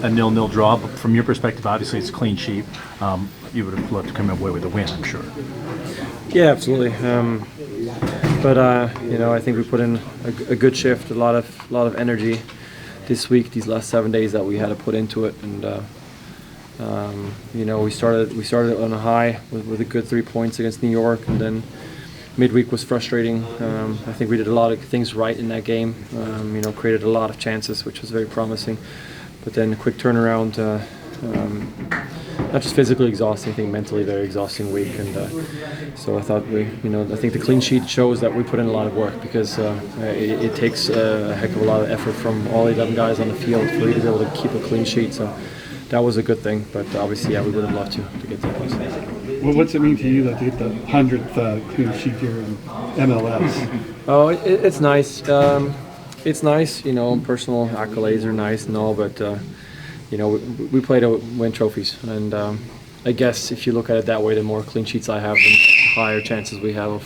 a 0-0 draw, but from your perspective, obviously it's a clean sheet. You would have loved to come away with a win, I'm sure. Yeah, absolutely. But I think we put in a good shift, a lot of energy this week, these last 7 days that we had to put into it, and we started on a high with a good 3 points against New York, and then midweek was frustrating. I think we did a lot of things right in that game. Created a lot of chances, which was very promising. But then a quick turnaround, not just physically exhausting, I think mentally very exhausting week. And so I thought I think the clean sheet shows that we put in a lot of work, because it takes a heck of a lot of effort from all 11 guys on the field for you to be able to keep a clean sheet. So that was a good thing. But obviously, yeah, we would have loved to get that place. Well, what's it mean to you that to get the 100th clean sheet here in MLS? Oh, it's nice. It's nice, personal accolades are nice and all, but we play to win trophies, and I guess if you look at it that way, the more clean sheets I have, the higher chances we have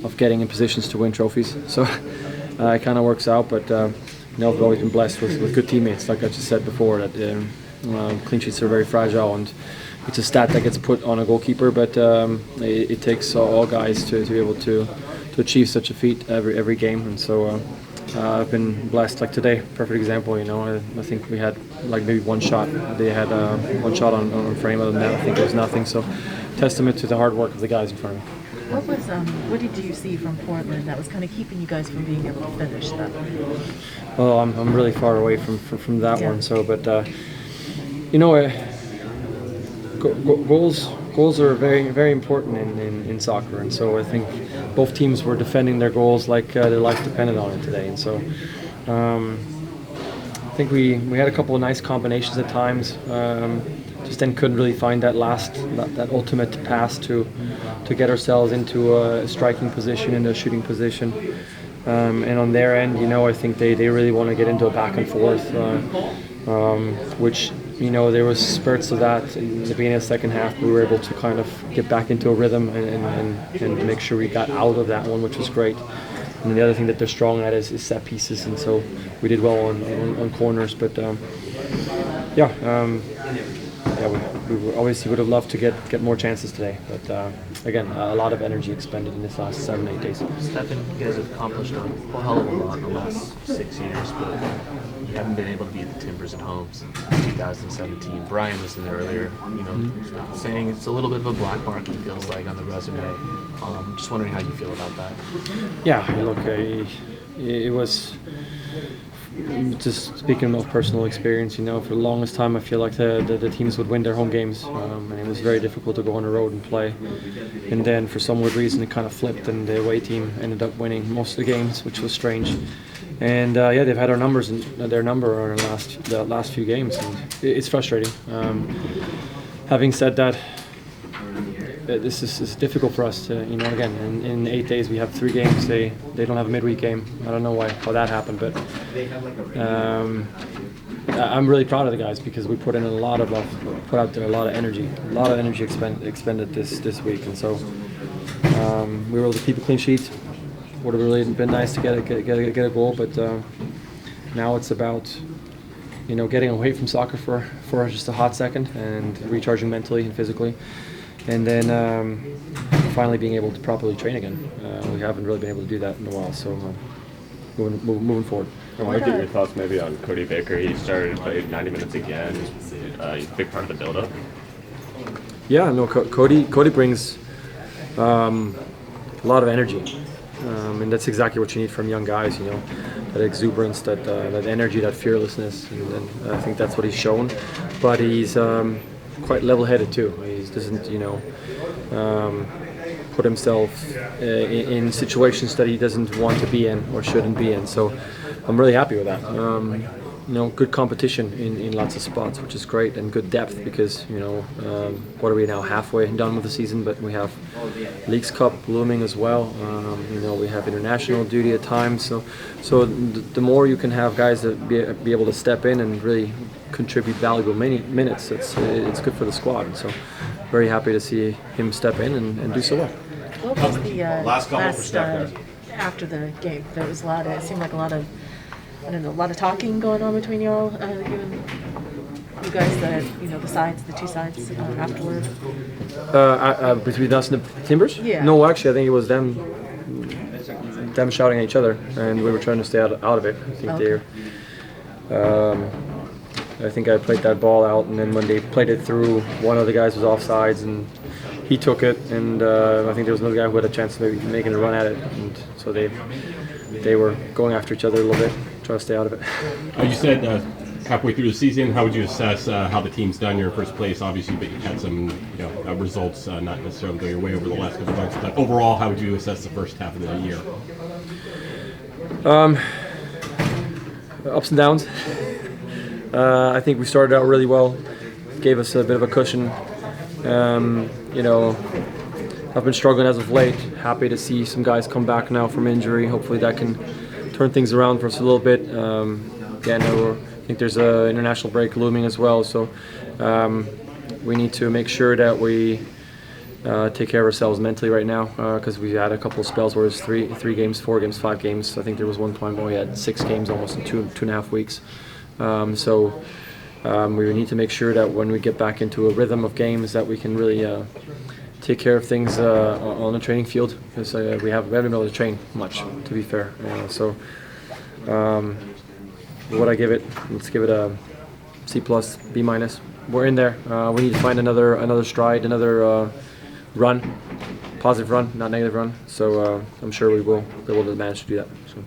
of getting in positions to win trophies. So it kind of works out, but we've always been blessed with good teammates. Like I just said before, that clean sheets are very fragile, and it's a stat that gets put on a goalkeeper, but it takes all guys to be able to achieve such a feat every game, and so I've been blessed. Like today, perfect example. I think we had like maybe one shot. They had one shot on frame. Other than that, I think it was nothing. So, testament to the hard work of the guys in front of me. What did you see from Portland that was kind of keeping you guys from being able to finish that? Well, I'm really far away from that one. So, but goals are very, very important in soccer, and so I think both teams were defending their goals like their life depended on it today. And so I think we had a couple of nice combinations at times, just then couldn't really find that ultimate pass to get ourselves into a striking position, into a shooting position. And on their end, I think they really want to get into a back and forth, which there was spurts of that in the beginning of the second half. We were able to kind of get back into a rhythm and make sure we got out of that one, which was great. And the other thing that they're strong at is set pieces, and so we did well on corners. But we obviously would have loved to get more chances today. But again, a lot of energy expended in this last 7-8 days. Stefan, you guys have accomplished a whole hell of a lot in the last 6 years, but you haven't been able to beat the Timbers at home since 2017. Brian was in there earlier, saying it's a little bit of a black mark, it feels like, on the resume. Just wondering how you feel about that. Yeah, look, it was, just speaking of personal experience, for the longest time I feel like the teams would win their home games, and it was very difficult to go on the road and play. And then for some weird reason it kind of flipped, and the away team ended up winning most of the games, which was strange. And they've had their number on the last few games, and it's frustrating. Having said that, this is difficult for us to, again, in 8 days we have 3 games. They don't have a midweek game. I don't know how that happened, but I'm really proud of the guys, because we put in a lot of love, put out there a lot of energy expended this week, and so we were able to keep a clean sheet. Would have really been nice to get a goal, but now it's about getting away from soccer for just a hot second and recharging mentally and physically. And then finally being able to properly train again. We haven't really been able to do that in a while, so moving forward. I want to get your thoughts maybe on Cody Baker. He started playing 90 minutes again. He's a big part of the build-up. Yeah, no, Cody brings a lot of energy, and that's exactly what you need from young guys. That exuberance, that energy, that fearlessness, and I think that's what he's shown. But he's quite level-headed too. He doesn't, put himself in situations that he doesn't want to be in or shouldn't be in. So I'm really happy with that. Good competition in lots of spots, which is great, and good depth, because what are we now, halfway done with the season, but we have Leagues Cup looming as well. We have international duty at times. So the more you can have guys that be able to step in and really contribute valuable minutes, it's good for the squad. And so very happy to see him step in and do so well. What was the after the game? There was it seemed like a lot of talking going on between y'all. guys the sides, the two sides afterward? Between us and the Timbers? Yeah. No, actually, I think it was them shouting at each other, and we were trying to stay out of it. I think Okay. I think I played that ball out, and then when they played it through, one of the guys was offsides, and he took it, and I think there was another guy who had a chance of maybe making a run at it, and so they were going after each other a little bit, trying to stay out of it. You said halfway through the season, how would you assess how the team's done? You're in first place, obviously, but you had some results not necessarily go your way over the last couple of months. But overall, how would you assess the first half of the year? Ups and downs. I think we started out really well, gave us a bit of a cushion. I've been struggling as of late. Happy to see some guys come back now from injury. Hopefully that can turn things around for us a little bit. I think there's an international break looming as well, so we need to make sure that we take care of ourselves mentally right now, because we had a couple of spells where it's three games, 4 games, 5 games. I think there was one time where we had 6 games almost in 2.5 weeks. We need to make sure that when we get back into a rhythm of games that we can really take care of things on the training field, because we haven't been able to train much, to be fair. What I give it, let's give it a C+, B-. We're in there. We need to find another stride, another run, positive run, not negative run. So I'm sure we will be able to manage to do that. So.